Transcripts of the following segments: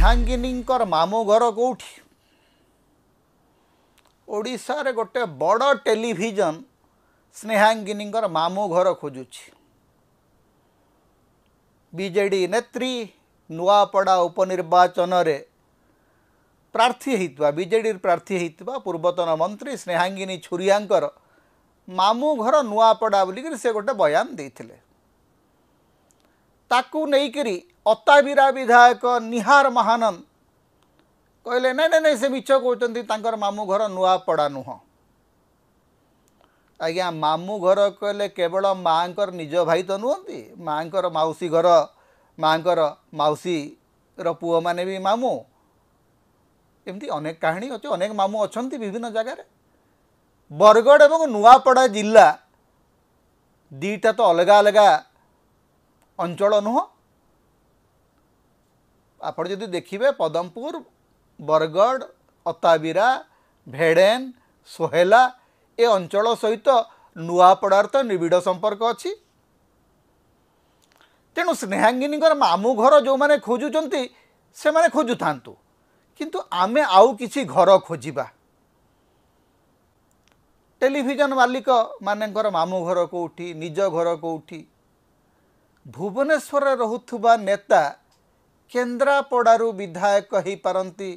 स्नेहांगिनींकर मामू घर कौटी ओडिशा रे गोटे बड़ टेलीविजन स्नेहांगिनींकर मामू घर खोजुछि। बीजेडी नेत्री नुआपड़ा उपनिर्वाचन रे प्रार्थी होता बीजेडी प्रार्थी होता पूर्वतन मंत्री स्नेहांगिनी छुरियांकर मामू घर नुआपड़ा बोलिक से गोटे बयान देते ताकू नहींकरी अताबिरा विधायक निहार महानंद कहले नहीं नहीं से मिछ कहते मामू घर नुआपड़ा नुह। आज्ञा मामू घर कहले केवल माँ निज भाई तो नुहति माँ मौसी घर माँ मौसी रुओ मैंने भी मामू एमती अनेक कहानी अच्छे अनेक मामू अच्छा विभिन्न जगार बरगढ़ और नुआपड़ा जिला दीटा तो अलग अलग अंचल नुह। आप जदि देखिए पदमपुर बरगढ़ अताबिरा भेड़ेन सोहेला ए अंचल सहित नुआपड़ार तो निबिड़ संपर्क अच्छी। तेणु स्नेहांगिनी मामू घर जो मैंने खोजुंट से मैंने खोजु था किंतु आमे आउ किसी घर खोजिबा। टेलीविजन मालिक मानकर मामू घर कौटी निज घर कौटी भुवनेश्वर रहुथुबा नेता केन्द्रापड़ारू विधायक हो पारती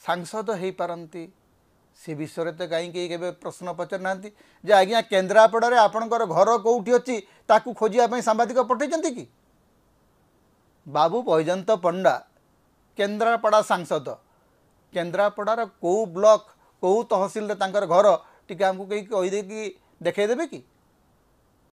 सांसद हो पारती से विषय तो कहीं प्रश्न पचार ना जे आज्ञा केन्द्रापड़ा आपणकर घर कौटी अच्छी ताकू खोजापी सांबादिक पठेइछन्ति कि बाबू बैजयंत पंडा केन्द्रापड़ा सांसद केन्द्रापड़ार कौ ब्लॉक कौ तहसिल घर टी आमको कहीं कहीदे कि देखईदेवे कि